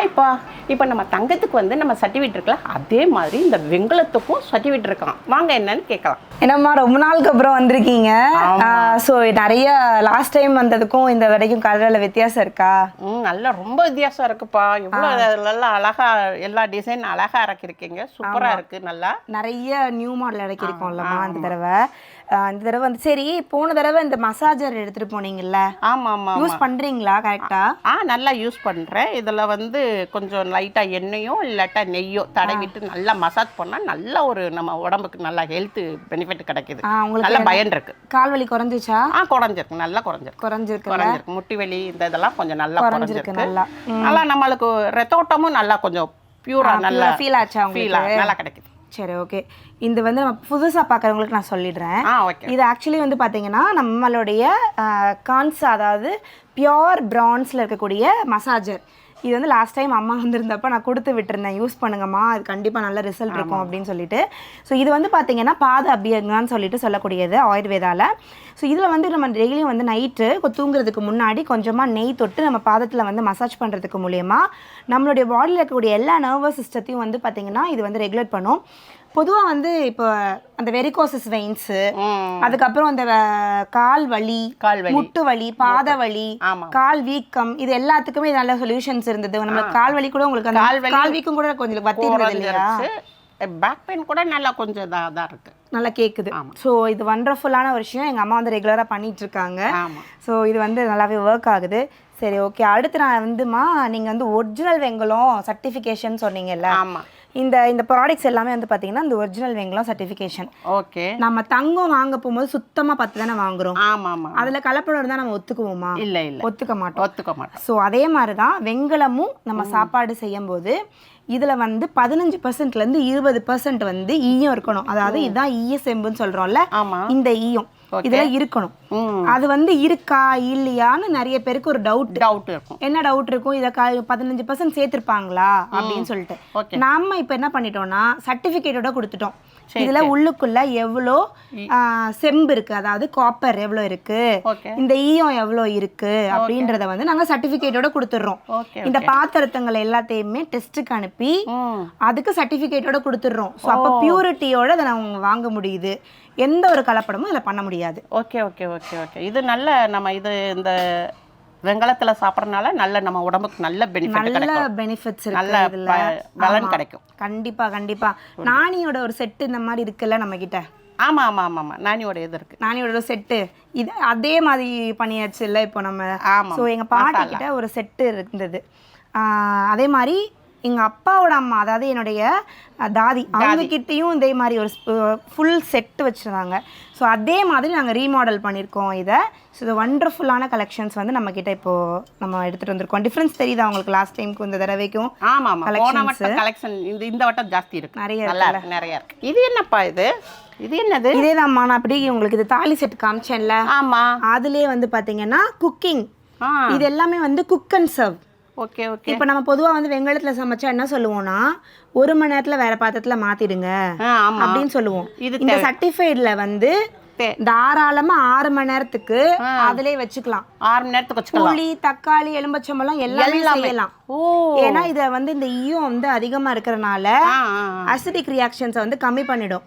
ஹாய்ப்பா. இப்போ நம்ம தங்கத்துக்கு வந்து நம்ம சர்டிஃபிகேட் இருக்கலாம், அதே மாதிரி இந்த வெங்கலத்துக்கும் சர்டிஃபிகேட் இருக்கலாம். வாங்க என்னன்னு கேட்கலாம். என்னம்மா ரொம்ப நாளுக்கு அப்புறம் வந்திருக்கீங்க. ஸோ நிறைய லாஸ்ட் டைம் வந்ததுக்கும் இந்த வரைக்கும் கலரில் வித்தியாசம் இருக்கா? நல்லா ரொம்ப வித்தியாசம் இருக்குப்பா. எவ்வளோ நல்லா அழகா எல்லா டிசைன் அழகா இறக்கிருக்கீங்க. சூப்பராக இருக்கு. நல்லா நிறைய நியூ மாடல் இறக்கிருக்கோம்லம்மா இந்த தடவை. இந்த தடவை வந்து சரி, போன தடவை இந்த மசாஜர் எடுத்துட்டு போனீங்கல்ல? ஆமாம் ஆமாம். யூஸ் பண்றீங்களா கரெக்டா? நல்லா யூஸ் பண்ணுறேன். இதில் வந்து கொஞ்சம் லைட்டாக எண்ணெயோ இல்லாட்டா நெய்யோ தடவிட்டு நல்லா மசாஜ் பண்ணால் நல்ல ஒரு நம்ம உடம்புக்கு நல்லா ஹெல்த் பெனிஃபிட் கிடைக்குது. நல்ல பயன் இருக்கு. கால் வலி குறைஞ்சிச்சா? குறைஞ்சிருக்கு. நல்லா குறைஞ்சிருக்கு. முட்டி வலி இந்த இதெல்லாம் கொஞ்சம் நல்லா குறைஞ்சிருக்கு. நல்லா நம்மளுக்கு ரத்தோட்டமும் நல்லா கொஞ்சம் பியூரா நல்லா ஃபீல் ஆச்சா? நல்லா கிடைக்குது. சரி, ஓகே. இது வந்து நம்ம புதுசாக பார்க்குறவங்களுக்கு நான் சொல்லிடுறேன். இது ஆக்சுவலி வந்து பார்த்தீங்கன்னா நம்மளுடைய கான்ஸ், அதாவது பியோர் பிரான்ஸில் இருக்கக்கூடிய மசாஜர். இது வந்து லாஸ்ட் டைம் அம்மா வந்திருந்தப்போ நான் கொடுத்து விட்டுருந்தேன், யூஸ் பண்ணுங்கம்மா, அது கண்டிப்பாக நல்ல ரிசல்ட் இருக்கும் அப்படின்னு சொல்லிட்டு. ஸோ இது வந்து பார்த்தீங்கன்னா பாத அபியங்கான்னு சொல்லிட்டு சொல்லக்கூடியது ஆயுர்வேதாவில். ஸோ இதில் வந்து நம்ம டெய்லியும் வந்து நைட்டு தூங்குறதுக்கு முன்னாடி கொஞ்சமாக நெய் தொட்டு நம்ம பாதத்தில் வந்து மசாஜ் பண்ணுறதுக்கு மூலயமா நம்மளுடைய பாடியில் இருக்கக்கூடிய எல்லா நர்வஸ் சிஸ்டத்தையும் வந்து பார்த்திங்கன்னா இது வந்து ரெகுலேட் பண்ணும். பொதுவாக வந்து இப்போ அந்த வெரிகோசஸ் வெயின்ஸு, அதுக்கப்புறம் அந்த கால் வலி, முட்டு வலி, பாத வலி, கால் வீக்கம், இது எல்லாத்துக்குமே நல்ல சொல்யூஷன்ஸ் இருந்தது. நம்மளுக்கு கால் வலி கூட உங்களுக்கு அந்த கால் வீக்கம் கூட கொஞ்சம் வத்திடுறது இல்லையா? பேக் பெயின் கூட நல்லா கொஞ்சம் இதாக இருக்குது, நல்லா கேட்குது. ஸோ இது வண்டர்ஃபுல்லான ஒரு விஷயம். எங்கள் அம்மா வந்து ரெகுலராக பண்ணிட்டு இருக்காங்க. ஸோ இது வந்து நல்லாவே ஒர்க் ஆகுது. சரி, ஓகே. அடுத்து நான் வந்துமா, நீங்கள் வந்து ஒரிஜினல் வெங்கலம் சர்டிஃபிகேஷன் சொன்னீங்கல்ல? ஆமாம். இந்த ப்ராடக்ட்ஸ் எல்லாமே வந்து பார்த்தீங்கன்னா இந்த ஒரிஜினல் வெங்கலம் சர்டிஃபிகேஷன். ஓகே. நம்ம தங்கம் வாங்க போகும்போது சுத்தமாக 10 தானே வாங்குறோம். ஆமாம். அதில் கலப்படம் இருந்தால் நம்ம ஒத்துக்குவோமா? இல்லை, ஒத்துக்க மாட்டோம். ஸோ அதே மாதிரி தான் வெங்கலமும் நம்ம சாப்பாடு செய்யும் போது இதில் வந்து 15%லேருந்து 20% வந்து ஈயம் இருக்கணும். அதாவது இதுதான் ஈய செம்புன்னு சொல்கிறோம்ல, இந்த ஈயம் இதெல்லாம் இருக்கணும். அது வந்து இருக்கா இல்லையான்னு நிறைய பேருக்கு ஒரு டவுட் இருக்கும். என்ன டவுட் இருக்கும்? இதை 15% சேர்த்துருப்பாங்களா அப்படின்னு சொல்லிட்டு நாம இப்போ என்ன பண்ணிட்டோம்னா சர்டிஃபிகேட்டோட கொடுத்துட்டோம். இதுல உள்ளுக்குள்ள எவ்வளோ செம்பு இருக்கு, அதாவது காப்பர் எவ்வளோ இருக்கு, இந்த ஈயம் எவ்வளோ இருக்கு அப்படின்றத வந்து நாங்க சர்டிஃபிகேட்டோட கொடுத்துடுறோம். இந்த பாத்திரத்தங்களை எல்லாத்தையுமே டெஸ்ட்டுக்கு அனுப்பி அதுக்கு சர்டிஃபிகேட்டோட கொடுத்துடுறோம். ஸோ அப்போ பியூரிட்டியோட அதை நம்ம வாங்க முடியுது. எந்த ஒரு கலப்படமும் இதில் பண்ண முடியாது. Okay okay okay okay. இது நல்ல நம்ம இது இந்த வெங்கலத்தில் சாப்பிட்றதுனால நல்ல நம்ம உடம்புக்கு நல்ல பெனிஃபிட்ஸ் இருக்கு, நல்ல பலன் கிடைக்கும். கண்டிப்பா. நானியோட ஒரு செட்டு இந்த மாதிரி இருக்குல்ல நம்ம கிட்ட? ஆமாம். நானியோட இது இருக்கு. நானியோட செட்டு இது அதே மாதிரி பண்ணியாச்சு இல்லை இப்போ நம்ம? ஸோ எங்கள் பாட்டி கிட்ட ஒரு செட்டு இருந்தது. அதே மாதிரி எங்கள் அப்பாவோட அம்மா, அதாவது என்னுடைய தாதி, அவங்க கிட்டேயும் இதே மாதிரி ஒரு ஃபுல் செட்டு வச்சுருந்தாங்க. ஸோ அதே மாதிரி நாங்கள் ரீமாடல் பண்ணியிருக்கோம் இதை. ஸோ இது வண்டர்ஃபுல்லான கலெக்ஷன்ஸ் வந்து நம்மக்கிட்ட இப்போது நம்ம எடுத்துகிட்டு வந்திருக்கோம். டிஃப்ரென்ஸ் தெரியுதா உங்களுக்கு லாஸ்ட் டைமுக்கு இந்த தடவைக்கும்? ஆமாம். கலெக்ஷன் இந்த வட்டம் ஜாஸ்தி இருக்குது, நிறைய இருக்கு. இது என்னப்பா இது என்னது? இதேதான்மா, நான் அப்படி உங்களுக்கு இது தாலி செட் காமிச்சேன்ல? ஆமாம். அதுலேயே வந்து பார்த்தீங்கன்னா குக்கிங், இது எல்லாமே வந்து குக் அண்ட் சர்வ். ஓகே. இப்போ நம்ம பொதுவாக வந்து வெங்கலத்தில் சமைச்சா என்ன சொல்லுவோம்னா 1 மணி நேரத்தில் வேற பாத்திரத்தில் மாற்றிடுங்க அப்படின்னு சொல்லுவோம். இந்த சர்டிஃபைடில் வந்து தாராளமா 6 மணி நேரத்துக்கு அதிலே வச்சுக்கலாம். 6 மணி நேரத்துக்கு வச்சுக்கலாம். புளி, தக்காளி, எலும்பச்சம்பழம் எல்லாமே செய்யலாம். ஏன்னா இதை வந்து இந்த ஈயம் வந்து அதிகமாக இருக்கிறனால அசிடிக் ரியாக்ஷன்ஸை வந்து கம்மி பண்ணிடும்.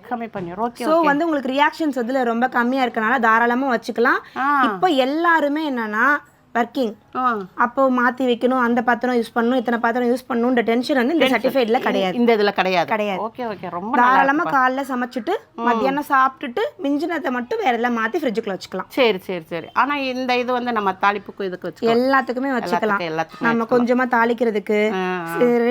ஸோ வந்து உங்களுக்கு ரியாக்ஷன்ஸ் வந்து ரொம்ப கம்மியாக இருக்கனால தாராளமாக வச்சுக்கலாம். இப்போ எல்லாருமே என்னன்னா ஒர்க்கிங், அப்போ மாற்றி வைக்கணும், அந்த பாத்திரம் யூஸ் பண்ணணும், இத்தனை பாத்திரம் யூஸ் பண்ணணுன்ற டென்ஷன் வந்து இந்த சர்டிஃபைட்ல கிடையாது. இந்த இதில் கிடையாது. ஓகே. ரொம்ப தாராளமாக காலைல சமைச்சிட்டு மத்தியானம் சாப்பிட்டுட்டு மிஞ்சினதை மட்டும் வேற எல்லாம் மாற்றி ஃப்ரிட்ஜுக்குள்ள வச்சுக்கலாம். சரி. ஆனால் இந்த இது வந்து நம்ம தாளிப்புக்கு இதுக்கு வச்சு எல்லாத்துக்குமே வச்சுக்கலாம். நம்ம கொஞ்சமாக தாளிக்கிறதுக்கு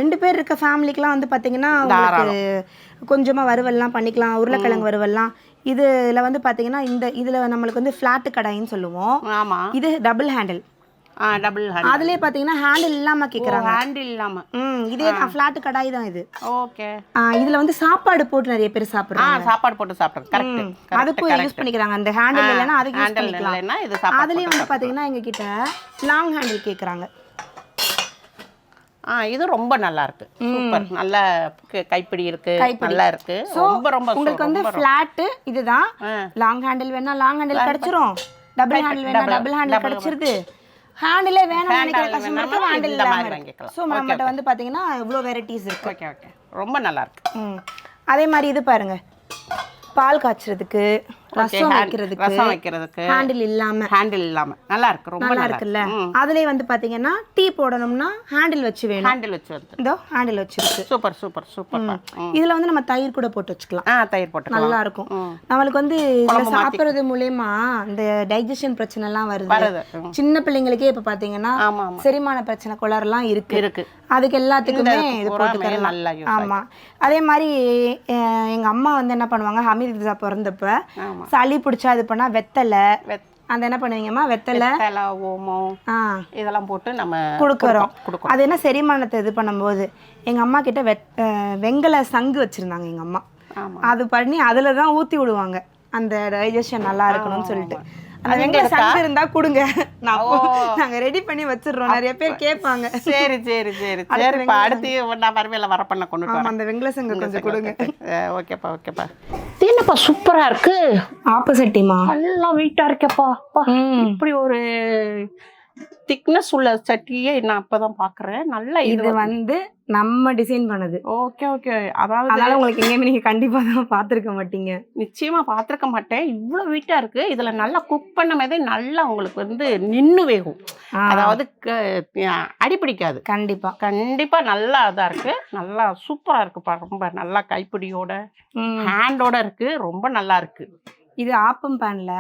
2 பேர் இருக்க ஃபேமிலிக்கெலாம் வந்து பார்த்தீங்கன்னா உங்களுக்கு கொஞ்சமாக வறுவல்லாம் பண்ணிக்கலாம். உருளைக்கிழங்கு வறுவல்லாம். இதில் வந்து பார்த்தீங்கன்னா இதில் நம்மளுக்கு வந்து ஃப்ளாட்டு கடாயின்னு சொல்லுவோம். இது டபுள் ஹேண்டில். அதுலயே பாத்தீங்கன்னா ஹேண்டில் இல்லாம கேக்குறாங்க. ஹேண்டில் இல்லாம. இதே ஃப்ளாட் கடாய் தான் இது. ஓகே. இதுல வந்து சாப்பாடு போட்டு நிறைய பேர் சாப்பிடுறாங்க. சாப்பாடு போட்டு சாப்பிடுறாங்க. கரெக்ட். அதுக்கு யூஸ் பண்ணிக்கிறாங்க. அந்த ஹேண்டில் இல்லனா அதுக்கு யூஸ் பண்ணிக்கலாம். இது சாப்பாடு. அதுலயே வந்து பாத்தீங்கன்னா எங்க கிட்ட லாங் ஹேண்டில் கேக்குறாங்க. இது ரொம்ப நல்லா இருக்கு. சூப்பர். நல்ல கைப்பிடி இருக்கு, நல்லா இருக்கு. ரொம்ப உங்களுக்கு வந்து ஃப்ளாட் இதுதான். லாங் ஹேண்டில் வேணா லாங் ஹேண்டில் கிடைச்சிரும், டபுள் ஹேண்டில் வேணா டபுள் ஹேண்டில் கிடைச்சிருது. ஹேண்டிலே வேணும் நினைக்கிற கஸ்டமருக்கு ஹேண்டில் இந்த இல்லாம மாதிரி இருக்கு. வாங்கிக்கலாம். ஸோ நம்மகிட்ட வந்து பாத்தீங்கன்னா இவ்வளோ வெரைட்டிஸ் இருக்கு. ஓகே ஓகே, ரொம்ப நல்லா இருக்கு. அதே மாதிரி இது பாருங்க, பால் காய்ச்சறதுக்கு, ரசம் வைக்கிறதுக்கு ஹேண்டில் இல்லாம நல்லா இருக்கு, ரொம்ப நல்லா இருக்குல்ல. அதுலயே வந்து பாத்தீங்கன்னா டீ போடணும்னா ஹேண்டில் வச்சு வேணும். ஹேண்டில் வச்சு வந்து இதோ ஹேண்டில் வச்சிருக்கு. Super super super. இதுல வந்து நம்ம தயிர் கூட போட்டு வச்சுக்கலாம். தயிர் போட்டு நல்லா இருக்கும். நம்மளுக்கு வந்து இதுல சாப்பிடுறது மூலமா இந்த டைஜஷன் பிரச்சனை எல்லாம் வருது. சின்ன பிள்ளைங்களுக்கே இப்ப பாத்தீங்கன்னா செரிமான பிரச்சனை குளறலாம் இருக்கு. அதுக்கு எல்லாத்துக்குமே இது போட்டுக்கலாம். ஆமா. அதே மாதிரி எங்க அம்மா வந்து என்ன பண்ணுவாங்க, ஹமீத் பிறந்தப்ப சளி பிடிச்சா இது பண்ணா வெத்தலை அந்த என்ன பண்ணுவீங்கம்மா, வெத்தலை ஓமம் இதெல்லாம் போட்டு நம்ம கொடுக்குறோம். அது என்ன செரிமானத்தை இது பண்ணும்போது எங்க அம்மா கிட்ட வெங்கல சங்கு வச்சிருந்தாங்க எங்க அம்மா. அது பண்ணி அதுல தான் ஊத்தி விடுவாங்க அந்த டைஜஷன் நல்லா இருக்கணும்னு சொல்லிட்டு. அந்த வெங்கல சங்கு இருந்தா கொடுங்க, நாங்க ரெடி பண்ணி வச்சிடுறோம். நிறைய பேர் கேட்பாங்க. சரி சரி சரி சரி, அடுத்து நான் வரவேல வர பண்ண கொண்டு வரேன். அந்த வெங்கல சங்கு கொஞ்சம் கொடுங்க. ஓகேப்பா ஓகேப்பா. என்னப்பா சூப்பரா இருக்கு. ஆப்போசிட்டிமா நல்லா வெயிட்டா இருக்கேப்பா. இப்படி ஒரு திக்னஸ் உள்ள சட்டியே நான் அப்பதான் பாக்குறேன். நல்லா இது வந்து நம்ம டிசைன் பண்ணது. Okay okay. அதனால உங்களுக்கு எங்கேயுமே நீங்க கண்டிப்பா தான் பாத்திருக்க மாட்டீங்க. நிச்சயமா பாத்திருக்க மாட்டேன். இவ்வளவு வெயிட்டா இருக்கு. இதுல நல்லா குக் பண்ண மாதிரி நல்லா உங்களுக்கு வந்து நின்னு வேகும். அதாவது அடி பிடிக்காது. கண்டிப்பா கண்டிப்பா நல்லா இதா இருக்கு. நல்லா சூப்பரா இருக்குப்பா. ரொம்ப நல்லா கைப்பிடியோட ஹேண்டோட இருக்கு. ரொம்ப நல்லா இருக்கு. இது ஆப்பம் பேன்ல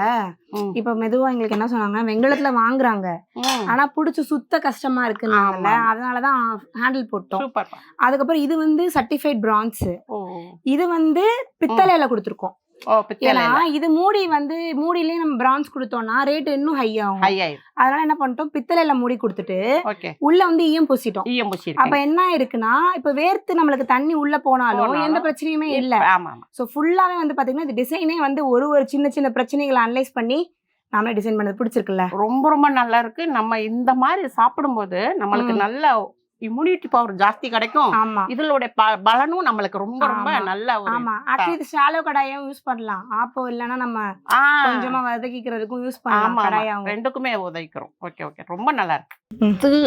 இப்ப மெதுவா எங்களுக்கு என்ன சொன்னாங்கன்னா, வெங்கலத்துல வாங்குறாங்க ஆனா புடிச்சு சுத்த கஷ்டமா இருக்குன்னாங்கல்ல, அதனாலதான் ஹேண்டில் போட்டோம். அதுக்கப்புறம் இது வந்து சர்டிஃபைட் பிரான்ஸ். இது வந்து பித்தளையில கொடுத்துருக்கோம். ஏன்னா இது மூடியிலே நம்ம பிரான்ஸ் கொடுத்தோம்னா ரேட் இன்னும் ஹை ஆகும். அதனால என்ன பண்ணிட்டோம், பித்தளையில மூடி கொடுத்துட்டு உள்ள வந்து ஈயம் பூசிட்டோம். அப்ப என்ன இருக்குன்னா, இப்ப வேர்த்து நம்மளுக்கு தண்ணி உள்ள போனாலும் எந்த பிரச்சனையுமே இல்ல. சோ ஃபுல்லாவே வந்து பாத்தீங்கன்னா இந்த டிசைனே வந்து ஒரு சின்ன சின்ன பிரச்சனைகளை அனலைஸ் பண்ணி நாமளே டிசைன் பண்ணது. பிடிச்சிருக்குல்ல, ரொம்ப ரொம்ப நல்லா இருக்கு. நம்ம இந்த மாதிரி சாப்பிடும்போது நம்மளுக்கு நல்ல இம்யூனிட்டி பவர் ஜாஸ்தி கிடைக்கும். இதோட பலனும் நம்மளுக்கு ரொம்ப ரொம்ப நல்ல. ஆமா, ஆக்சுவலி இது ஷாலோ கடாயும் யூஸ் பண்ணலாம். ஆப்போ இல்லனா நம்ம கொஞ்சமா வதக்கிக்கிறதுக்கும் யூஸ் பண்ணலாம். கடாயும் ரெண்டுக்குமே உதவிக்கிறோம். ஓகே ஓகே, ரொம்ப நல்லா இருக்கு. இது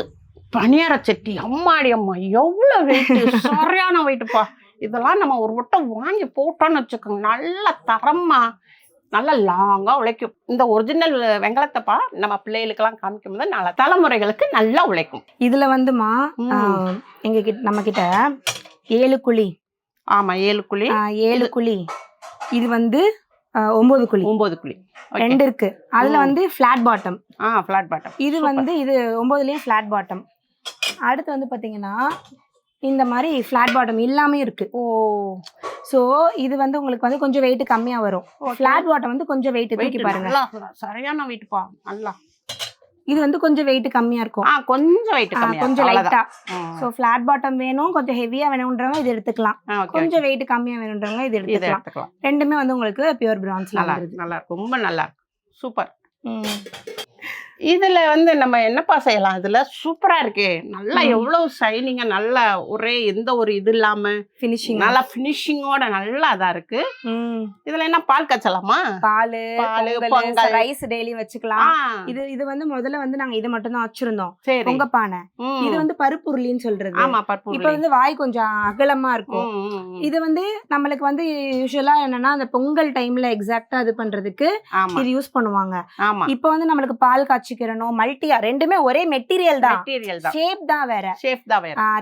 பனியார சட்டி. அம்மாடி அம்மா, எவ்வளவு வெயிட், சரியான வெயிட்டுப்பா. இதெல்லாம் நம்ம ஒரு வட்டம் வாங்கி போட்டோம்னு வச்சுக்கோங்க, நல்ல தரமா நல்லா லாங்கா உழைக்கும். இந்த ஒரிஜினல் வெங்கலத்தைப்பா நம்ம பிள்ளைகளுக்கெல்லாம் காமிக்கும் போது நல்ல தலைமுறைகளுக்கு நல்லா உழைக்கும். இதுல வந்துமா நம்ம கிட்ட 7 குழி. ஆமா, 7 குழி. 7 குழி. இது வந்து 9 குழி. 9 குழி 2 இருக்கு. அதுல வந்து ஃபிளாட் பாட்டம். Flat bottom. இது வந்து இது 9லயும் ஃபிளாட் பாட்டம். அடுத்து வந்து பாத்தீங்கன்னா இந்த மாதிரி ஃபிளாட் பாட்டம் இல்லாம இருக்கு. சோ இது வந்து உங்களுக்கு வந்து கொஞ்சம் வெயிட் கம்மியா வரும். ஃபிளாட் பாட்டம் வந்து கொஞ்சம் வெயிட் தூக்கி பாருங்க. சரியான வெயிட் பா. நல்லா இது வந்து கொஞ்சம் வெயிட் கம்மியா இருக்கும். கொஞ்சம் வெயிட் கம்மியா, கொஞ்சம் லைட்டா. சோ ஃபிளாட் பாட்டம் வேணும், கொஞ்சம் ஹெவியா வேணும்ன்றவங்க இது எடுத்துக்கலாம். கொஞ்சம் வெயிட் கம்மியா வேணும்ன்றவங்க இது எடுத்துக்கலாம். ரெண்டுமே வந்து உங்களுக்கு பியூர் பிரான்ஸ்ல வருது. நல்லா இருக்கு, ரொம்ப நல்லா இருக்கு. சூப்பர். இதுல வந்து நம்ம என்னப்பா செய்யலாம், இதுல சூப்பரா இருக்கு. நல்லா எவ்வளவு ஷைனிங்கா, நல்லா ஒரே எந்த ஒரு இது இல்லாம ஃபினிஷிங், நல்லா ஃபினிஷிங்கோட நல்லா இதா இருக்கு. இதுல என்ன பால் காய்ச்சலாமா? பால், பொங்கல், ரைஸ் டெய்லி வச்சுக்கலாம். இது வந்து முதல்ல வந்து நாங்க இது மட்டும் தான் வச்சிருந்தோம், பொங்க பானை. இது வந்து பருப்பு உருளின்னு சொல்றது. ஆமா, பருப்பு. இப்ப வந்து வாய் கொஞ்சம் அகலமா இருக்கும். இது வந்து நம்மளுக்கு வந்து யூசுவலா என்னன்னா அந்த பொங்கல் டைம்ல எக்ஸாக்ட்டா இது பண்றதுக்கு இது யூஸ் பண்ணுவாங்க. இப்ப வந்து நம்மளுக்கு பால் காய்ச்சிக்கிறணும், மல்டியா ரெண்டுமே ஒரே மெட்டீரியல் தான். ஷேப் தான் வேற.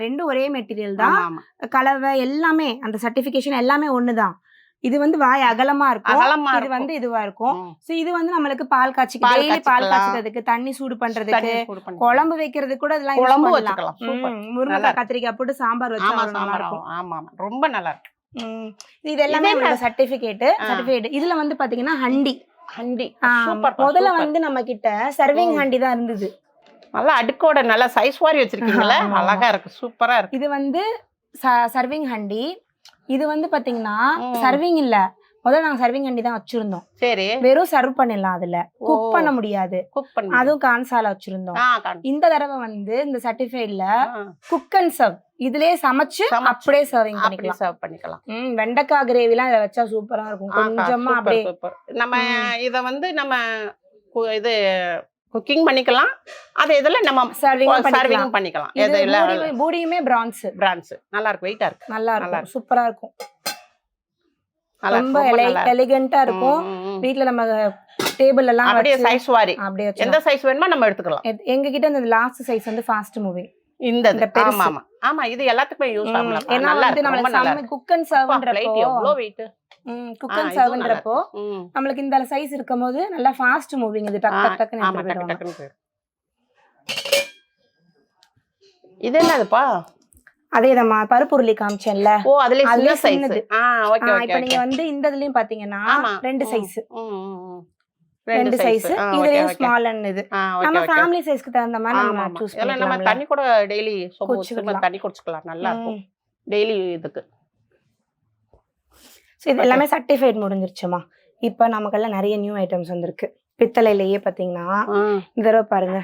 ரெண்டும் ஒரே மெட்டீரியல் தான். கலவை எல்லாமே அந்த சர்டிபிகேஷன் எல்லாமே ஒண்ணுதான். இது வந்து வாய் அகலமா இருக்கும், இது வந்து இதுவா இருக்கும். சோ இது வந்து நம்மளுக்கு பால் டெய்லி பால் காய்ச்சறதுக்கு, தண்ணி சூடு பண்றதுக்கு, குழம்பு வைக்கிறதுக்கு கூட இதெல்லாம் யூஸ் பண்ணலாம். முருங்கைக்காய் கத்திரிக்காய் போட்டு சாம்பார் வச்சா நல்லா இருக்கும். ஆமா, ரொம்ப நல்லா இருக்கு. இது எல்லாமே நம்மளோட சர்டிபிகேட். இதுல வந்து பாத்தீங்கன்னா ஹண்டி. முதல்ல வந்து நம்ம கிட்ட சர்விங் ஹண்டி தான் இருந்தது. நல்லா அடுக்கோட நல்லா சைஸ் வாரி வச்சிருக்கீங்களா, அழகா இருக்கு, சூப்பரா இருக்கு. இது வந்து சர்விங் ஹண்டி. இது வந்து பாத்தீங்கன்னா சர்விங் இல்ல, முதல்ல நாங்க சர்விங் ஹண்டி தான் வச்சிருந்தோம். சரி, வெறும் சர்வ் பண்ணிடலாம், அதுல குக் பண்ண முடியாது. அதுவும் கான்சால வச்சிருந்தோம். இந்த தடவை வந்து இந்த சர்டிஃபைட்ல குக் அண்ட் சர்வ், இதுலயே சமைச்சு அப்படியே சர்விங் பண்ணிக்கலாம். வெண்டைக்காய் கிரேவி எல்லாம் இத வச்சா சூப்பரா இருக்கும். கொஞ்சமா அப்படியே நம்ம இத வந்து நம்ம இது குக்கிங் பண்ணிக்கலாம். அது இதுல நம்ம சர்விங் பண்ணிக்கலாம். பூடியுமே பிரான்ஸ் நல்லா இருக்கு, வெயிட்டா இருக்கு, நல்லா இருக்கும், சூப்பரா இருக்கும், ரொம்ப எலிகண்டா இருக்கும். வீட்ல நம்ம டேபிள் எல்லாம் அப்படியே சைஸ் வாரி அப்படியே எந்த சைஸ் வேணுமோ நம்ம எடுத்துக்கலாம். எங்க கிட்ட இந்த லாஸ்ட் சைஸ் வந்து ஃபாஸ்ட் மூவிங் இந்த ஆமா ஆமா ஆமா, இது எல்லாத்துக்குமே யூஸ் பண்ணலாம். நல்லா இருக்கு, ரொம்ப நல்லா இருக்கு. குக் அண்ட் சர்வ்ன்றப்போ எவ்வளவு வெயிட், குக் அண்ட் சர்வ்ன்றப்போ நமக்கு இந்த சைஸ் இருக்கும்போது நல்லா ஃபாஸ்ட் மூவிங், இது டக் டக் டக்னு ஆமா டக் டக்னு போயிடும். இது என்னதுப்பா? அதேதாம்மா பருப்பு உருளி காமிச்சேன்ல. ஓ அதுல சின்ன சைஸ். Okay okay. இப்போ நீங்க வந்து இந்த இதுலயும் பாத்தீங்கன்னா ரெண்டு சைஸ், ரெண்டு சைஸ். இதுலயும் ஸ்மால் அண்ட் இது நம்ம ஃபேமிலி சைஸ்க்கு தகுந்த மாதிரி நம்ம சூஸ் பண்ணலாம். நம்ம தண்ணி கூட டெய்லி தண்ணி குடிச்சுக்கலாம், நல்லா இருக்கும் டெய்லி இதுக்கு. இது எல்லாமே சர்டிஃபைட் முடிஞ்சிருச்சுமா. இப்போ நமக்கெல்லாம் நிறைய நியூ ஐட்டம்ஸ் வந்திருக்கு. பித்தளையிலேயே பாத்தீங்கன்னா இந்த தடவை பாருங்க,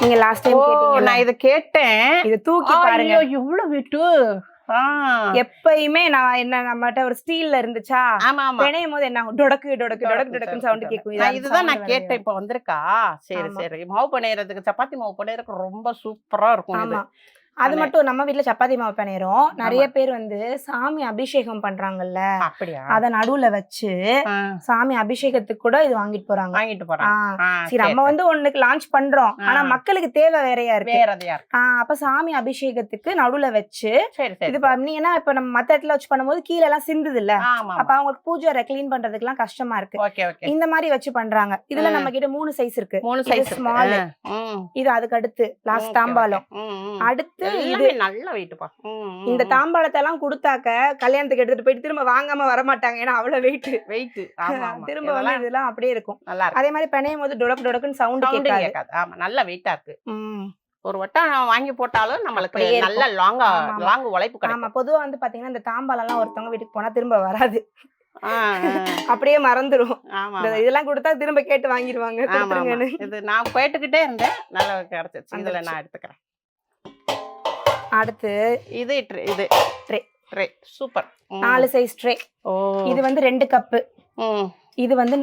நீங்க லாஸ்ட் டைம் கேட்டீங்க, நான் இத கேட்டேன். இத தூக்கி பாருங்க, எவ்வளவு வெயிட். எப்பயுமே நான் என்ன நம்மட்ட ஒரு ஸ்டீல்ல இருந்துச்சா, பிணையும் போது என்ன டொடக்கு டொடக்கு டொடக்கு டொடக்குன்னு சவுண்ட் கேட்கும். இதுதான் நான் கேட்டேன், இப்ப வந்திருக்கா? சரி சரி. மாவு பணியறதுக்கு, சப்பாத்தி மாவு பணியறதுக்கு ரொம்ப சூப்பரா இருக்கும். ஆமா, அது மட்டும் நம்ம வீட்டுல சப்பாத்தி மாவு பிணையிறோம். நிறைய பேர் வந்து சாமி அபிஷேகம் பண்றாங்கல்ல, அத நடுவுல வச்சு சாமி அபிஷேகத்துக்கு கூட இது வாங்கிட்டு போறாங்க. சரி, நம்ம வந்து ஒண்ணுக்கு லான்ச் பண்றோம், ஆனா மக்களுக்கு தேவை வேறையா இருக்கு. அப்ப சாமி அபிஷேகத்துக்கு நடுவுல வச்சு இது பண்ணீங்கன்னா, இப்ப நம்ம மத்த இடத்துல வச்சு பண்ணும்போது கீழே எல்லாம் சிந்துது இல்ல, அப்ப அவங்களுக்கு பூஜை கிளீன் பண்றதுக்கு எல்லாம் கஷ்டமா இருக்கு. இந்த மாதிரி வச்சு பண்றாங்க. இதுல நம்ம கிட்ட 3 சைஸ் இருக்கு. 3 சைஸ் ஸ்மால், இது அதுக்கு அடுத்து லாஸ்ட் தாம்பாலம், அடுத்து இது நல்ல வெயிட்பா. இந்த தாம்பாளத்தை எல்லாம் கொடுத்தாக்க கல்யாணத்துக்கு எடுத்துட்டு போயிட்டு திரும்ப வாங்காம வர மாட்டாங்க, ஏன்னா அவ்வளவு வெயிட். திரும்ப வந்து இதெல்லாம் அப்படியே இருக்கும். அதே மாதிரி பிணையும் போது டொடக் டொடக்குன்னு சவுண்ட் கேட்காது. ஆமா, நல்ல வெயிட்டா இருக்கு. ஒரு வட்டம் வாங்கி போட்டாலும் நம்மளுக்கு நல்ல லாங் உழைப்பு கிடைக்கும். ஆமா, பொதுவா வந்து பாத்தீங்கன்னா இந்த தாம்பாளம் எல்லாம் ஒருத்தவங்க வீட்டுக்கு போனா திரும்ப வராது, அப்படியே மறந்துரும். இதெல்லாம் கொடுத்தா திரும்ப கேட்டு வாங்கிடுவாங்க. இது நான் கேட்டுக்கிட்டே இருந்தேன், நல்லா கிடைச்சிச்சு. இதுல நான் எடுத்துக்கிறேன். அடுத்து இது ட்ரே சூப்பர், 4 சைஸ் ட்ரே. இது வந்து 2 கப்பு, இது வந்து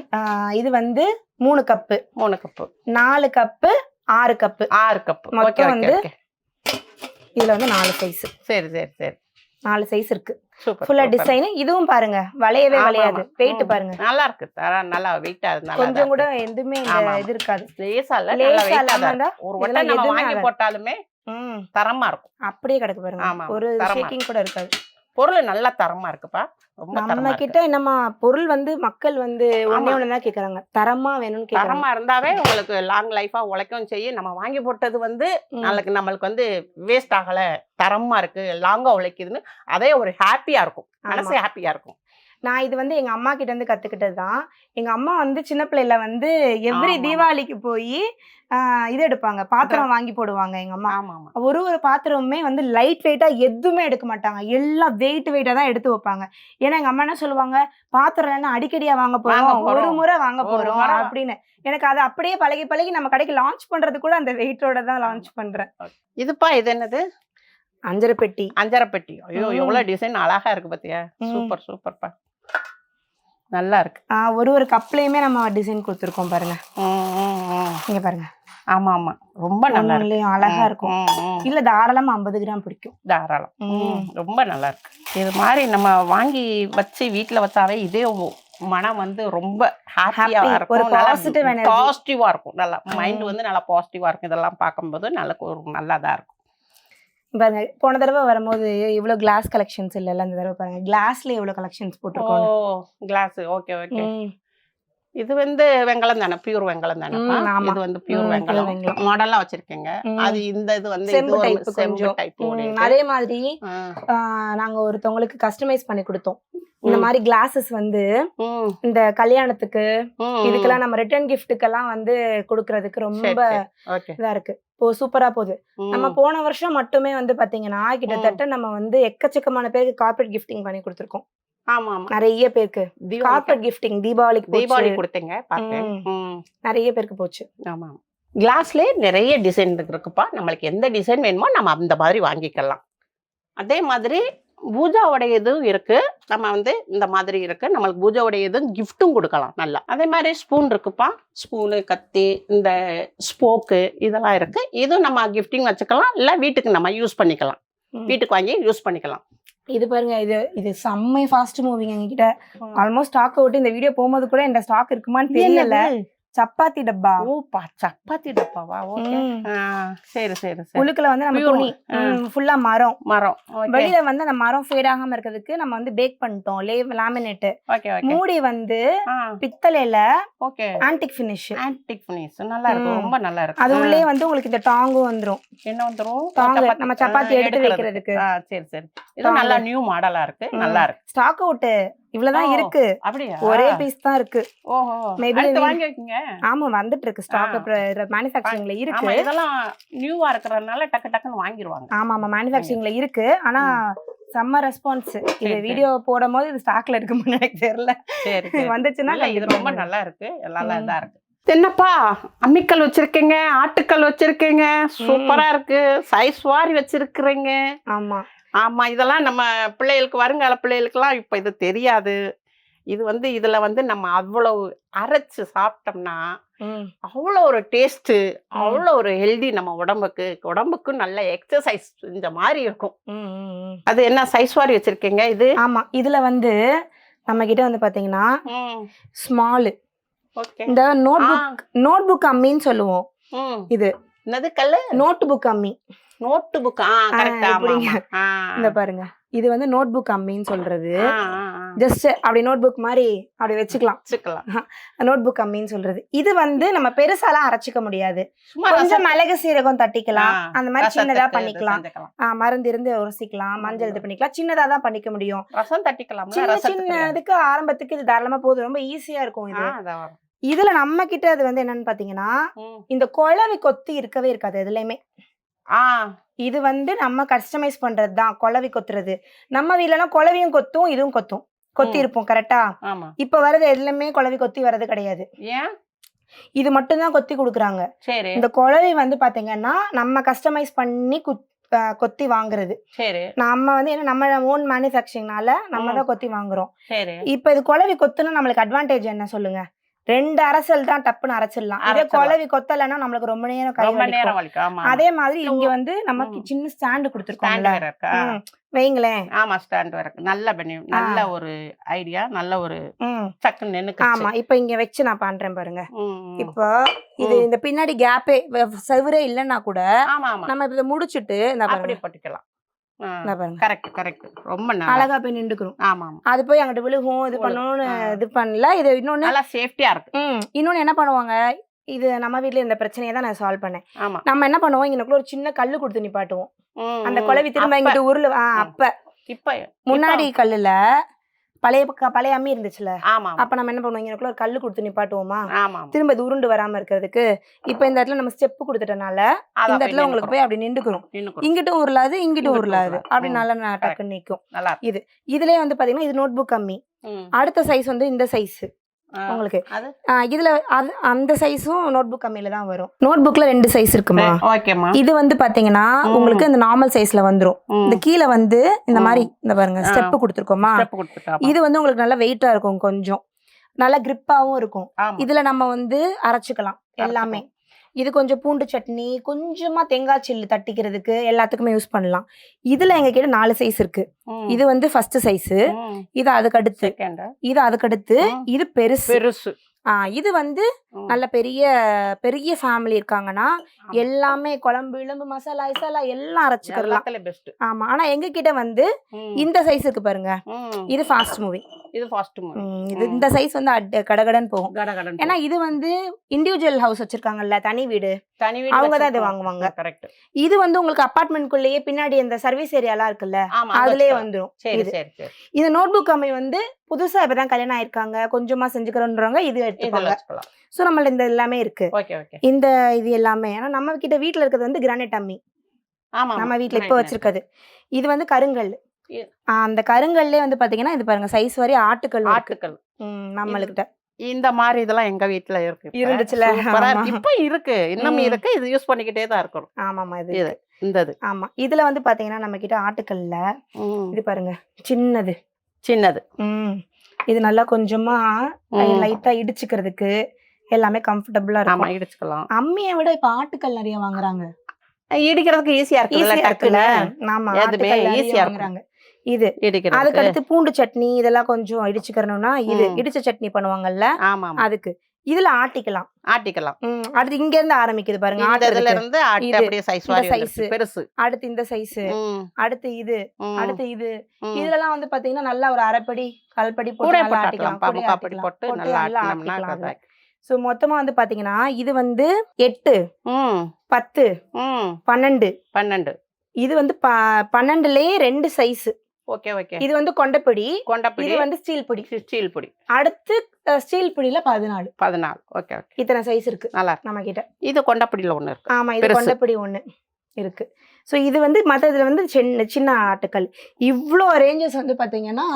3 கப்பு, 4 கப்பு, 6 கப்பு, மொத்தம் வந்து இதுல வந்து 4 சைஸ். சரி சரி சரி, 4 சைஸ் இருக்கு. ஃபுல்லா டிசைன். இதுவும் பாருங்க, வளையவே வளையாது, வெயிட் பாருங்க, நல்லா இருக்கு, நல்லா வெயிட்டா இருக்கு. கொஞ்சம் கூட எதுவுமே இது இருக்காது, லேசா இல்ல. ஒரு வட்டம் நம்ம வாங்கி போட்டாலுமே தரமா இருக்கும், அப்படியே கிடக்கு பாருங்க, ஒரு ஷேக்கிங் கூட இருக்காது. பொருள் நல்ல தரமா இருக்குப்பா. நம்ம கிட்ட என்னமா பொருள் வந்து மக்கள் வந்து ஒண்ணுதான் கேக்குறாங்க, தரமா வேணும்னு கேக்குறாங்க. தரமா இருந்தாவே உங்களுக்கு லாங் லைஃபா உழைக்கவும் செய்யும். நம்ம வாங்கி போட்டது வந்து நாளைக்கு நம்மளுக்கு வந்து வேஸ்ட் ஆகல, தரமா இருக்கு, லாங்கா உழைக்குதுன்னு அதே ஒரு ஹாப்பியா இருக்கும், மனசு ஹாப்பியா இருக்கும். நான் இது வந்து எங்க அம்மா கிட்ட இருந்து கத்துக்கிட்டது தான். எங்க அம்மா வந்து சின்ன பிள்ளைல வந்து எவ்ரி தீபாவளிக்கு போய் இது எடுப்பாங்க, பாத்திரம் வாங்கி போடுவாங்க. எங்க அம்மா ஒரு பாத்திரமுமே வந்து லைட் வெயிட்டா எதுவுமே எடுக்க மாட்டாங்க, எல்லாம் வெயிட்டா தான் எடுத்து வைப்பாங்க. ஏன்னா எங்க அம்மா என்ன சொல்லுவாங்க, பாத்திரம் என்ன அடிக்கடியா வாங்க போறோம், ஒரு முறை வாங்க போறோம் அப்படின்னு. எனக்கு அது அப்படியே பழகி பழகி நம்ம கடைக்கு லான்ச் பண்றது கூட அந்த வெயிட்டோட தான் லான்ச் பண்றேன். இதுப்பா இது என்னது? அஞ்சரை பெட்டி. ஐயோ எவ்வளவு டிசைன் அழகா இருக்கு பாத்தியா, சூப்பர் சூப்பர்ப்பா, நல்லா இருக்கு. ஒரு கப்லயுமே நம்ம டிசைன் கொடுத்துருக்கோம் பாருங்க, நீங்க பாருங்க. ஆமா ஆமா, ரொம்ப நல்லா இருக்கு, அழகா இருக்கும். இல்ல தாராளமா 50 கிராம் பிடிக்கும், தாராளம். ரொம்ப நல்லா இருக்கு. இது மாதிரி நம்ம வாங்கி வச்சு வீட்டுல வச்சாவே இதே மனம் வந்து ரொம்ப ஹாப்பியா இருக்கும், பாசிட்டிவா இருக்கும். நல்லா மைண்ட் வந்து நல்லா பாசிட்டிவா இருக்கும். இதெல்லாம் பார்க்கும்போது நல்லாதான் இருக்கும். பாருங்க, போன தடவை வரும்போது இவ்வளவு கிளாஸ் கலெக்ஷன்ஸ் இல்ல, இந்த தடவை பாருங்க கிளாஸ்ல இவ்வளவு கலெக்ஷன்ஸ் போட்டுருக்கோம். Glass okay okay. இது வந்து வெங்கலம் தானே, பியூர் வெங்கலம் தானே. இது வந்து பியூர் வெங்கலம் மாடலா வச்சிருக்கீங்க. அது இந்த இது வந்து செம்பு டைப். அதே மாதிரி நாங்க ஒருத்தவங்களுக்கு கஸ்டமைஸ் பண்ணி கொடுத்தோம். இந்த மாதிரி கிளாஸஸ் வந்து இந்த கல்யாணத்துக்கு இதுக்கெல்லாம் நம்ம ரிட்டர்ன் கிஃப்ட்டுக்கெல்லாம் வந்து கொடுக்கறதுக்கு ரொம்ப இதா இருக்கு, சூப்பரா போகுது. நம்ம போன வருஷம் மட்டுமே வந்து பாத்தீங்கன்னா கிட்டத்தட்ட நம்ம வந்து எக்கச்சக்கமான பேருக்கு கார்பரேட் கிஃப்டிங் பண்ணி கொடுத்துருக்கோம். நிறைய பேருக்கு கார்பரேட் கிஃப்டிங் தீபாவளி கொடுத்தீங்க, நிறைய பேருக்கு போச்சு. ஆமா, கிளாஸ்லயே நிறைய டிசைன் இருக்குப்பா. நம்மளுக்கு எந்த டிசைன் வேணுமோ நம்ம அந்த மாதிரி வாங்கிக்கலாம். அதே மாதிரி பூஜாவுடைய இதுவும் இருக்கு. நம்ம வந்து இந்த மாதிரி இருக்கு. நம்மளுக்கு பூஜாவுடைய இதுவும் கிஃப்ட்டும் கொடுக்கலாம் நல்லா. அதே மாதிரி ஸ்பூன் இருக்குப்பா. ஸ்பூனு, கத்தி, இந்த ஸ்போக்கு இதெல்லாம் இருக்கு. இதுவும் நம்ம கிஃப்டிங் வச்சுக்கலாம். இல்லை வீட்டுக்கு நம்ம யூஸ் பண்ணிக்கலாம். வீட்டுக்கு வாங்கி யூஸ் பண்ணிக்கலாம். இது பாருங்க, இது செம்ம ஃபாஸ்ட் மூவிங். எங்ககிட்ட ஆல்மோஸ்ட் ஸ்டாக் அவுட். இந்த வீடியோ போகும்போது கூட இந்த ஸ்டாக் இருக்குமான்னு தெரியல. சப்பாத்தி டப்பா. ஓப்பா, சப்பாத்தி டப்பாவா? ஓகே. சரி சரி சரி. உள்ளுக்குள்ள வந்து நம்ம துணி ஃபுல்லா மரம். வெளியில வந்து அந்த மரம் ஃபேட் ஆகாம இருக்கிறதுக்கு நம்ம வந்து பேக் பண்ணிட்டோம். லேமினேட். மூடி வந்து பித்தளையில. Okay. Antique finish. Antique finish நல்லா இருக்கு. ரொம்ப நல்லா இருக்கு. அது உள்ளே வந்து உங்களுக்கு இந்த டாங்கும் வந்துரும். என்ன வந்துரும்? டாங் நம்ம சப்பாத்தி எடுத்து வைக்கிறதுக்கு. சரி சரி. இது நல்லா நியூ மாடலா இருக்கு. நல்லா இருக்கு. ஸ்டாக் அவுட் இவ்வளவுதான் இருக்கு. அப்படியே ஒரே பீஸ் தான் இருக்கு. ஓஹோ. மேபி வாங்கி வைக்கீங்க. ஆமா, வந்துட்டு இருக்கு. ஸ்டாக் மேனுஃபேக்சரிங்ல இருக்கு. இதெல்லாம் நியூவா இருக்கறதுனால டக்கு டக்குன்னு வாங்கிடுவாங்க. ஆமா ஆமா, மேனுஃபேக்சரிங்ல இருக்கு. ஆனா செம்ம ரெஸ்பான்ஸ். இந்த வீடியோ போடும்போது இது ஸ்டாக்ல இருக்குன்னு எனக்கு தெரியல. சரி, வந்துச்சுன்னா இது ரொம்ப நல்லா இருக்கு. நல்லா இதா இருக்கு. என்னப்பா அம்மிக்கல் வச்சிருக்கீங்க, ஆட்டுக்கல் வச்சிருக்கீங்க, சூப்பரா இருக்கு. சைஸ் வாரி வச்சிருக்கிறீங்க. ஆமா ஆமா, இதெல்லாம் நம்ம பிள்ளைகளுக்கு, வருங்கால பிள்ளைகளுக்குலாம் இப்ப இது தெரியாது. இது வந்து இதுல வந்து நம்ம அவ்வளவு அரைச்சு சாப்பிட்டோம்னா அவ்வளோ ஒரு டேஸ்ட், அவ்வளோ ஒரு ஹெல்தி. நம்ம உடம்புக்கு நல்ல எக்ஸசைஸ் செஞ்ச மாதிரி இருக்கும். அது என்ன சைஸ் வாரி வச்சிருக்கீங்க இது? ஆமா, இதுல வந்து நம்ம கிட்ட வந்து பாத்தீங்கன்னா ஸ்மால். இந்த நோட் புக் அம்மின்னு சொல்லுவோம். இது என்னது கல்லு? நோட் புக் அம்மி. Note book. இந்த பாருங்க, இது வந்து நோட் புக் அம்மின்னு சொல்றது. ஜஸ்ட் அப்படி நோட் புக் மாதிரி அப்படி வச்சுக்கலாம். நோட் புக் அம்மின்னு சொல்றது. இது வந்து நம்ம பெருசாலாம் அரைச்சிக்க முடியாது. கொஞ்சம் மிளகு சீரகம் தட்டிக்கலாம், அந்த மாதிரி சின்னதா பண்ணிக்கலாம். மருந்து இருந்து உரசிக்கலாம், மஞ்சள் இது பண்ணிக்கலாம். சின்னதா தான் பண்ணிக்க முடியும். ரசம் தட்டிக்கலாம். சின்னதுக்கு ஆரம்பத்துக்கு இது தாராளமா போதும். ரொம்ப ஈஸியா இருக்கும் இது. இதுல நம்ம கிட்ட அது வந்து என்னன்னு பாத்தீங்கன்னா, இந்த குழவி கொத்தி இருக்கவே இருக்காது எதுலயுமே. இது வந்து நம்ம கஸ்டமைஸ் பண்றது தான். குழவி கொத்துறது நம்ம வீட்லலாம் குழவியும் கொத்தும், இதுவும் கொத்தி இருப்போம். கரெக்டா? இப்ப வரது எல்லாமே குழவி கொத்தி வரது கிடையாது. இது மட்டும் தான் கொத்தி கொடுக்குறாங்க. இந்த குழவி வந்து பாத்தீங்கன்னா நம்ம கஸ்டமைஸ் பண்ணி கொத்தி வாங்குறது. நம்ம வந்து என்ன, நம்ம ஓன் மேனுஃபேக்சரிங்னால நம்ம தான் கொத்தி வாங்குறோம். இப்ப இது குழவி கொத்துனா நம்மளுக்கு அட்வான்டேஜ் என்ன சொல்லுங்க? 2 அரசல் தான் டப்புன்னு அரைச்சிடலாம். இதே குழவி கொத்தலைன்னா நம்மளுக்கு ரொம்ப நேரம் கை வலிக்கும். அதே மாதிரி இங்க வந்து நமக்கு சின்ன ஸ்டாண்ட் கொடுத்துருக்கோம்ல, வைங்களேன். ஆமா, ஸ்டாண்ட் இருக்கு. நல்ல ஒரு ஐடியா, நல்ல ஒரு டக்குன்னு நின்னுக்கு. ஆமா, இப்ப இங்க வச்சு நான் பண்றேன் பாருங்க. இப்போ இது இந்த பின்னாடி கேப்பே செவரே இல்லன்னா கூட நம்ம இத முடிச்சிட்டு அப்படியே பட்டிக்கலாம். ரொம்ப அழகா போய் நின்றுக்கிறோம். அது போய் அங்கிட்டு விழுகும், இது பண்ணணும்னு இது பண்ணல. இது இன்னொன்னு நல்லா சேஃப்டியா இருக்கு. இன்னொன்னு என்ன பண்ணுவாங்க, இது நம்ம வீட்ல இந்த பிரச்சனையை தான் நான் சால்வ் பண்ணேன். நம்ம என்ன பண்ணுவோம், இங்கனக்குள்ள ஒரு சின்ன கல்லு கொடுத்து நிப்பாட்டுவோம். அந்த குழவி திரும்ப இங்கிட்டு உருளு. அப்ப இப்ப முன்னாடி கல்லுல பழைய அம்மி இருந்துச்சுல, அப்ப நம்ம என்ன பண்ணுவோம், இங்கனக்குள்ள ஒரு கல்லு கொடுத்து நிப்பாட்டுவோமா, திரும்ப இது உருண்டு வராம இருக்கிறதுக்கு. இப்ப இந்த இடத்துல நம்ம ஸ்டெப் கொடுத்துட்டனால இந்த இடத்துல உங்களுக்கு போய் அப்படி நின்றுக்கிறோம். இங்கிட்டும் உருளாது, இங்கிட்டும் உருளாது. அப்படி நல்லா டக்குன்னு நிற்கும். இதுலயே வந்து பாத்தீங்கன்னா இது நோட் புக் அம்மி. அடுத்த சைஸ் வந்து இந்த சைஸ் உங்களுக்கு. இதுல அந்த சைஸும் நோட் புக் கம்மியில தான் வரும். நோட் புக்ல 2 சைஸ் இருக்குமா? இது வந்து பாத்தீங்கன்னா உங்களுக்கு இந்த நார்மல் சைஸ்ல வந்துரும். இந்த கீழே வந்து இந்த மாதிரி இந்த பாருங்க ஸ்டெப் கொடுத்துருக்கோமா, இது வந்து உங்களுக்கு நல்லா வெயிட்டா இருக்கும், கொஞ்சம் நல்லா கிரிப்பாவும் இருக்கும். இதுல நம்ம வந்து அரைச்சுக்கலாம் எல்லாமே. இது கொஞ்சம் பூண்டு சட்னி, கொஞ்சமா தேங்காய் சில்லு தட்டிக்கிறதுக்கு எல்லாத்துக்குமே யூஸ் பண்ணலாம். இதுல எங்க கிட்ட 4 சைஸ் இருக்கு. இது வந்து ஃபர்ஸ்ட் சைஸ், இது அதுக்கு அடுத்து, இது அதுக்கு அடுத்து, இது பெருசு. இது வந்து நல்ல பெரிய ஃபேமிலி இருக்காங்கன்னா எல்லாமே குழம்பு, இளம்பு, மசாலா, இசாலா எல்லாம் அரைச்சுக்கலாம். ஆமா, ஆனா எங்க கிட்ட வந்து இந்த சைஸ் இருக்கு பாருங்க, இது ஃபாஸ்ட் மூவிங். இது இந்த சைஸ் வந்து கடகடன் போகும். ஏன்னா இது வந்து இண்டிவிஜுவல் ஹவுஸ் வச்சிருக்காங்கல்ல, தனி வீடு, அவங்க தான் இது வாங்குவாங்க. இது வந்து உங்களுக்கு அபார்ட்மெண்ட்குள்ளேயே பின்னாடி இந்த சர்வீஸ் ஏரியாலாம் இருக்குல்ல, அதுலயே வந்துரும். இது நோட் புக் அம்மை வந்து புதுசா இப்பதான் கல்யாணம் ஆயிருக்காங்க, கொஞ்சமா செஞ்சுக்கிறோன்றவங்க இது எடுத்துப்பாங்க. சோ நம்மள இந்த எல்லாமே இருக்கு. இந்த இது எல்லாமே. ஆனா நம்ம கிட்ட வீட்டுல இருக்கிறது வந்து கிரானைட் அம்மி. நம்ம வீட்டுல இப்ப வச்சிருக்கிறது இது வந்து கருங்கல். அந்த கருங்கல்லே வந்து பாத்தீங்கன்னா இது பாருங்க சைஸ் வரை ஆட்டுக்கல். நம்மளுக்கிட்ட இந்த மாதிரி இதெல்லாம் எங்க வீட்டுல இருந்துச்சுல, இப்ப இருக்கு, இன்னும் இருக்கு. இது யூஸ் பண்ணிக்கிட்டே தான் இருக்கணும். ஆமாமா, இது இந்த ஆமா. இதுல வந்து பாத்தீங்கன்னா நம்ம கிட்ட ஆட்டுக்கல்ல இது பாருங்க சின்னது இது நல்லா கொஞ்சமா லைட்டா இடிச்சுக்கிறதுக்கு எல்லாமே கம்ஃபர்டபுளா இருக்கும். ஆமா, இடிச்சுக்கலாம். அம்மியை விட இப்ப ஆட்டுக்கல் நிறைய வாங்குறாங்க. இடிக்கிறதுக்கு ஈஸியா இருக்குல்ல. ஆமா, எதுவுமே ஈஸியா வாங்குறாங்க. இது அதுக்கு அடுத்து பூண்டு சட்னி இதெல்லாம் கொஞ்சம் இடிச்சுக்கறணும்னா இது இடிச்ச சட்னி பண்ணுவாங்கல்ல, அதுக்கு இதுல ஆட்டிக்கலாம். அடுத்து இங்க இருந்து ஆரம்பிக்குது பாருங்க. இதுல இருந்து அப்படியே சைஸ் பெருசு. அடுத்து இந்த சைஸ், அடுத்து இது, அடுத்து இது. இதுலலாம் வந்து பாத்தீங்கன்னா நல்லா ஒரு அரைப்படி கல்படி போட்டு நல்லா ஆட்டிக்கலாம். சோ மொத்தமா வந்து பாத்தீங்கன்னா இது வந்து 8 10 12 இது வந்து 12லயே 2 சைஸ். இது வந்து கொண்டப்பிடி, இது வந்து ஸ்டீல் பொடி. அடுத்து ஸ்டீல் பொடியில 14. இத்தனை சைஸ் இருக்கு நம்ம கிட்ட. இது கொண்டப்பிடியில ஒண்ணு இருக்கு. ஆமா, இது கொண்டப்பிடி ஒண்ணு இருக்கு. சோ இது வந்து மத்ததுல வந்து சின்ன ஆட்டுக்கல். இவ்ளோ ரேஞ்சஸ் வந்து பாத்தீங்கன்னா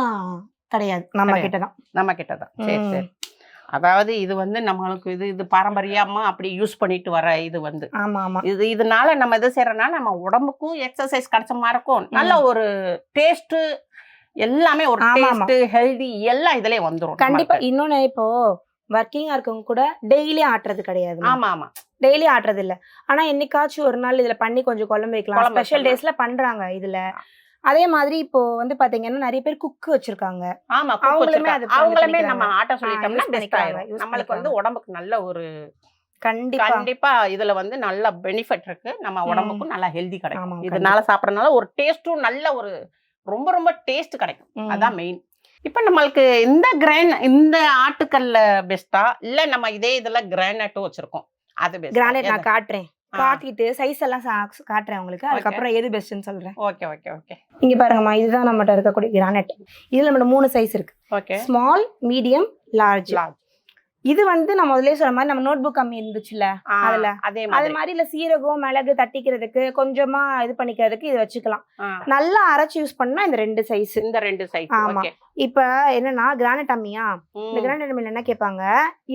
கிடையாது நம்ம கிட்டதான். சரி சரி. அதாவது இது வந்து நம்மளுக்கு இது பாரம்பரியமா அப்படி யூஸ் பண்ணிட்டு வர இது வந்து இதனால நம்ம இது செய்யறதுனால நம்ம உடம்புக்கும் எக்ஸசைஸ் கிடைச்ச மாதிரி இருக்கும். நல்ல ஒரு டேஸ்ட், எல்லாமே ஒரு டேஸ்ட், ஹெல்தி எல்லாம் இதுலயே வந்துரும் கண்டிப்பா. இன்னொன்னு இப்போ ஒர்க்கிங்கா இருக்கவங்க கூட டெய்லி ஆட்டுறது கிடையாது. ஆமா, டெய்லி ஆட்டுறது இல்ல. ஆனா என்னைக்காச்சும் ஒரு நாள் இதுல பண்ணி கொஞ்சம் குழம்பு வைக்கலாம். ஸ்பெஷல் டேஸ்ல பண்றாங்க இதுல. அதே மாதிரி இப்போ வந்து பாத்தீங்கன்னா நிறைய பேர் குக் வச்சிருக்காங்க. அவங்களுமே நம்ம ஆட்ட சொல்லிட்டோம்னா பெஸ்ட் ஆயிடும். நம்மளுக்கு வந்து உடம்புக்கு நல்ல ஒரு கண்டிப்பா இதுல வந்து நல்ல பெனிஃபிட் இருக்கு. நம்ம உடம்புக்கும் நல்லா ஹெல்தி கிடைக்கும். இதனால சாப்பிடறதுனால ஒரு டேஸ்டும் நல்ல ஒரு ரொம்ப ரொம்ப டேஸ்ட் கிடைக்கும். அதான் மெயின். இப்ப நம்மளுக்கு இந்த ஆட்டுக்கல்ல பெஸ்டா இல்ல நம்ம இதே இதுல கிரானைட்டும் வச்சிருக்கோம், அது பெஸ்ட்? கிரானைட் நான் காட்டுறேன், காட்டிட்டு சைஸ் எல்லாம் காட்டுறேன் உங்களுக்கு. அதுக்கப்புறம் எது பெஸ்ட்னு சொல்றேன். ஓகே. இங்க பாருங்கம்மா, இதுதான் நம்மகிட்ட இருக்கக்கூடிய கிரானைட். இதுல நம்ம 3 சைஸ் இருக்கு. Small, medium, large. இது வந்து நான் முதல்ல சொன்ன மாதிரி நம்ம நோட் புக் கம்மி இருந்துச்சுல, அதுல அதே மாதிரி இல்ல சீரகம் மிளகு தட்டிக்கிறதுக்கு கொஞ்சமா இது பண்ணிக்கிறதுக்கு இது வச்சுக்கலாம். நல்லா அரைச்சு யூஸ் பண்ணா இந்த 2 சைஸ். ஆமா. இப்ப என்னன்னா கிரானைட் அம்மியா, இந்த கிரானைட் அம்மியில என்ன கேட்பாங்க,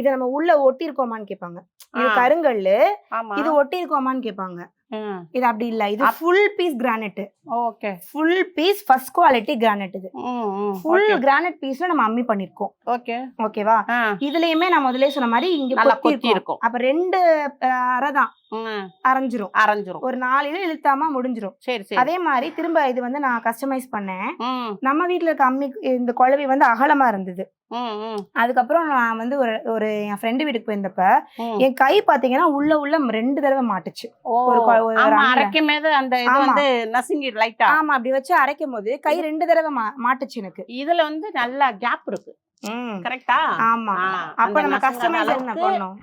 இதை நம்ம உள்ள ஒட்டி இருக்கோமான்னு கேட்பாங்க. இது கருங்கல்லு, இது ஒட்டி இருக்கோமான்னு கேட்பாங்க. இது அப்படி இல்ல, இது full piece granite. Full piece first quality granite. இது ஃபுல் கிரானைட் பீஸ்ல நம்ம அம்மி பண்ணிருக்கோம். ஓகேவா? இதுலயுமே நான் முதல்ல சொன்ன மாதிரி இங்க கொத்தி இருக்கும். அப்ப 2 அரை தான் அரைஞ்சிரும். ஒரு 4 இது இழுத்தாம முடிஞ்சிரும். அதே மாதிரி திரும்ப இது வந்து நான் கஸ்டமைஸ் பண்ணேன். நம்ம வீட்டுல இருக்க அம்மி இந்த குழவி வந்து அகலமா இருந்தது. அதுக்கப்புறம் நான் வந்து ஒரு என் ஃப்ரெண்டு வீட்டுக்கு போயிருந்தப்ப என் கை பாத்தீங்கன்னா உள்ள 2 தடவை மாட்டுச்சு. ஆமா, அப்படி வச்சு அரைக்கும் போது கை 2 தடவை மாட்டுச்சு எனக்கு. இதுல வந்து நல்ல கேப் இருக்கு. கரெக்ட்டா? ஆமா. அப்ப நம்ம கஸ்டமைஸ் என்ன பண்ணோம்,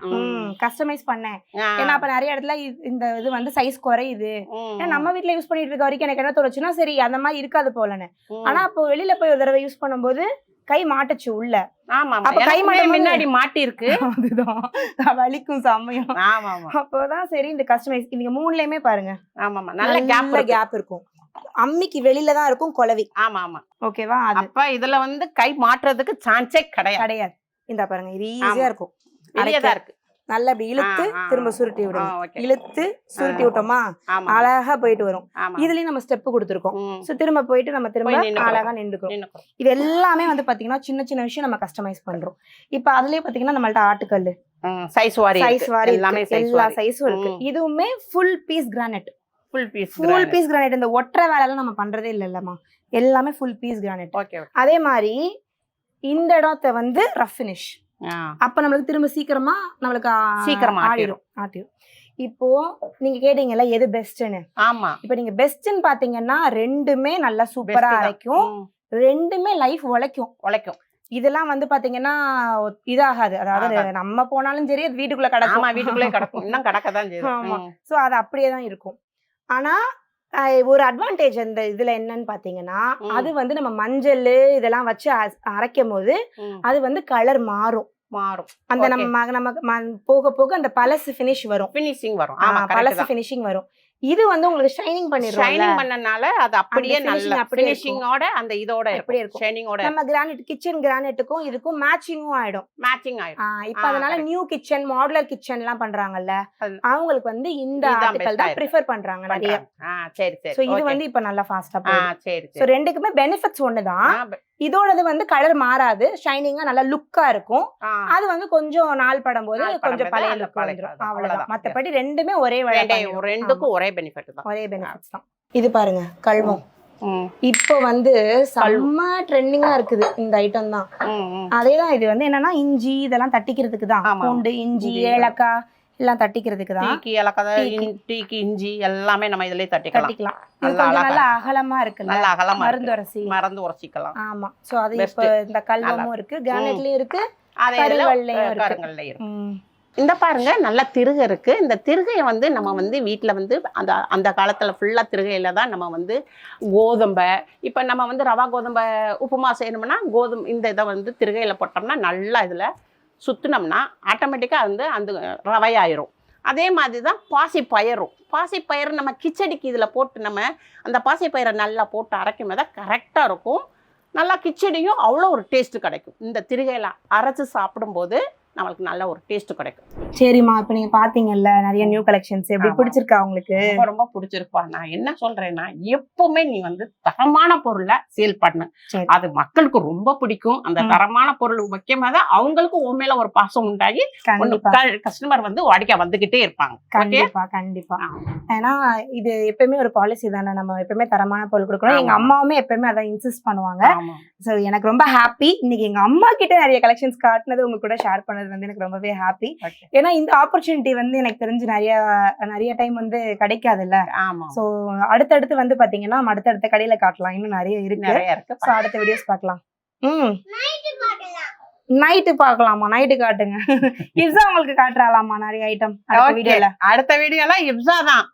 கஸ்டமைஸ் பண்ணேன். ஏன்னா அப்ப நிறைய இடத்துல இந்த இது வந்து சைஸ் குறையுது. ஏன்னா நம்ம வீட்ல யூஸ் பண்ணிட்டு இருக்க வரைக்கும் எனக்கு என்ன தோணுச்சுன்னா சரி அந்த மாதிரி இருக்காது போலன்னு. ஆனா அப்போ வெளியில போய் ஒரு தடவை யூஸ் பண்ணும்போது கை மாட்டுச்சு உள்ள. அப்ப கை முன்னாடி மாட்டி இருக்கு. அதுதான் வலிக்கும் சமயம். அப்போதான் சரி இந்த கஸ்டமைஸ் இவங்க 3லயுமே பாருங்க நல்ல கேப் இருக்கும். அம்மிக்கு வெளியில தான் இருக்கும் குழவி. ஓகேவா? அப்ப இதுல வந்து கை மாற்றுறதுக்கு சான்ஸே கிடையாது. இந்த பாருங்க, இது ஈஸியா இருக்கும். நல்லா அப்படி இழுத்து திரும்ப சுருட்டி விடுவோம். இழுத்து சுருட்டி விட்டோமா அழகா போயிட்டு வரும். இதுலயும் நம்ம ஸ்டெப் கொடுத்துருக்கோம். சோ திரும்ப போயிட்டு நம்ம திரும்ப அழகா நின்றுக்கிறோம். இது எல்லாமே வந்து பாத்தீங்கன்னா சின்ன சின்ன விஷயம் நம்ம கஸ்டமைஸ் பண்றோம். இப்ப அதுலயே பாத்தீங்கன்னா நம்மள்ட்ட ஆட்டுக்கல்லு சைஸ் வாரி எல்லா சைஸும் இருக்கு. இதுவுமே full piece granite. Full piece granite. இந்த ஒற்றை வேலை எல்லாம் நம்ம பண்றதே இல்லம்மா, எல்லாமே ஃபுல் பீஸ் கிரானைட். அதே மாதிரி இந்த இடத்தை வந்து ரஃப் ஃபினிஷ். அப்ப நம்மளுக்கு திரும்ப சீக்கிரமா ஆடிடும். இப்போ நீங்க கேட்டீங்கல்ல எது பெஸ்ட்னு. இப்ப நீங்க பெஸ்ட்னு பாத்தீங்கன்னா 2மே நல்லா சூப்பரா அரைக்கும், 2மே லைஃப் உழைக்கும். இதெல்லாம் வந்து பாத்தீங்கன்னா இதாகாது. அதாவது நம்ம போனாலும் சரி அது வீட்டுக்குள்ள கிடக்கும். இன்னும் கிடக்கதான் செய்யும். சோ அது அப்படியேதான் இருக்கும். ஆனா ஒரு அட்வான்டேஜ் அந்த இதுல என்னன்னு பாத்தீங்கன்னா அது வந்து நம்ம மஞ்சள் இதெல்லாம் வச்சு அரைக்கும் போது அது வந்து கலர் மாறும். அந்த நம்ம போக போக அந்த பழசு ஃபினிஷிங் வரும். பழசு ஃபினிஷிங் வரும். இது வந்து உங்களுக்கு ஷைனிங் பண்ணிரும். ஷைனிங் பண்ணனால அது அப்படியே நல்ல ஃபினிஷிங்கோட அந்த இதோட அப்படியே இருக்கும். ஷைனிங்கோட நம்ம கிரானைட் கிச்சன் கிரானைட்டுக்கும் இதுக்கும் மேட்சிங்கும் ஆயிடும். மேட்சிங் ஆயிடும். இப்போ அதனால நியூ கிச்சன் மாடுலர் கிச்சன் எல்லாம் பண்றாங்கல்ல, அவங்களுக்கு வந்து இந்த ஆர்டிகல் தான் ப்ரிஃபர் பண்றாங்க நிறைய. சரி சரி. சோ இது வந்து இப்ப நல்லா ஃபாஸ்டா போகுது. சரி சரி. சோ ரெண்டுக்குமே பெனிஃபிட்ஸ் ஒண்ணுதான். இதோடது வந்து கலர் மாறாது, ஷைனிங்கா நல்லா லுக்கா இருக்கும். அது வந்து கொஞ்சம் நாள் படும்போது கொஞ்சம் பழைய லுக் வந்துரும். அவ்வளவுதான். மத்தபடி ரெண்டுமே ஒரே வேலை, ரெண்டுக்கும் ஒரே பெனிஃபிட் தான். ஒரே பெனிஃபிட்ஸ் தான். இது பாருங்க கல்வம். இப்போ வந்து செம்ம ட்ரெண்டிங்கா இருக்குது இந்த ஐட்டம் தான். அதேதான் இது வந்து என்னன்னா இஞ்சி இதெல்லாம் தட்டிக்கிறதுக்கு தான். பூண்டு, இஞ்சி, ஏலக்காய் எல்லாம் தட்டிக்கிறதுக்கு தான். டீக்கு ஏலக்காய், டீக்கு இஞ்சி எல்லாமே நம்ம இதுலயே தட்டிக்கலாம். இது கொஞ்சம் நல்லா அகலமா இருக்குல்ல, நல்லா அகலமா மருந்து உரசிக்கலாம். ஆமா. சோ அது இப்ப இந்த கல்வமும் இருக்கு, கிரானைட்லயும் இருக்கு, கருங்கல்லையும் இருக்கு. இந்த பாருங்க நல்ல திருகை இருக்கு. இந்த திருகையை வந்து நம்ம வந்து வீட்டில் வந்து அந்த காலத்தில் ஃபுல்லாக திருகையில தான் நம்ம வந்து கோதுமை, இப்போ நம்ம வந்து ரவா கோதுமை உப்புமா செய்யணும்னா இந்த இதை வந்து திருகையில் போட்டோம்னா நல்லா இதில் சுற்றினோம்னா ஆட்டோமேட்டிக்காக வந்து அந்த ரவையாயிரும். அதே மாதிரி தான் பாசிப்பயிறு நம்ம கிச்சடிக்கு இதில் போட்டு நம்ம அந்த பாசிப்பயிரை நல்லா போட்டு அரைக்கும் போது கரெக்டாக இருக்கும். நல்லா கிச்சடியும் அவ்வளோ ஒரு டேஸ்ட்டு கிடைக்கும். இந்த திருகையில் அரைச்சி சாப்பிடும்போது நம்மளுக்கு நல்ல ஒரு டேஸ்ட் கிடைக்கும். சரிம்மா, இப்போ நீங்க பாத்தீங்கல்ல நிறைய நியூ கலெக்ஷன்ஸ், எப்படி பிடிச்சிருக்கா உங்களுக்கு? ரொம்ப பிடிச்சிருப்பா. நான் என்ன சொல்றேன்னா எப்பவுமே நீ வந்து தரமான பொருளை சேல் பண்ணு, அது மக்களுக்கு ரொம்ப பிடிக்கும். அந்த தரமான பொருள் முக்கியமா தான் அவங்களுக்கு உண்மையில ஒரு பாசம் உண்டாகி கஸ்டமர் வந்து வாடிக்கை வந்துகிட்டே இருப்பாங்க. கண்டிப்பா கண்டிப்பா. ஏன்னா இது எப்பவுமே ஒரு பாலிசி தானே, நம்ம எப்பவுமே தரமான பொருள் கொடுக்கணும். எங்க அம்மாவுமே எப்பவுமே அதை இன்சிஸ்ட் பண்ணுவாங்க. ஸோ எனக்கு ரொம்ப ஹாப்பி இன்னைக்கு எங்க அம்மா கிட்ட நிறைய கலெக்ஷன்ஸ் காட்டினது உங்க கூட ஷேர் பண்ணது வந்து எனக்கு ரொம்பவே ஹாப்பி. ஏன்னா இந்த ஆப்பர்ச்சுனிட்டி வந்து எனக்கு தெரிஞ்சு நிறைய டைம் வந்து கிடைக்காதுல்ல. சோ அடுத்தடுத்து வந்து பாத்தீங்கன்னா அடுத்தடுத்த கடையில காட்டலாம், இன்னும் நிறைய இருக்கு. சோ அடுத்த வீடியோஸ் பார்க்கலாம். நைட்டு பார்க்கலாமா? நைட்டு காட்டுங்க. இப்சா உங்களுக்கு காட்டுறாலாமா நிறைய ஐட்டம் அடுத்த வீடியோல? அடுத்த வீடியோல இப்சா தான்.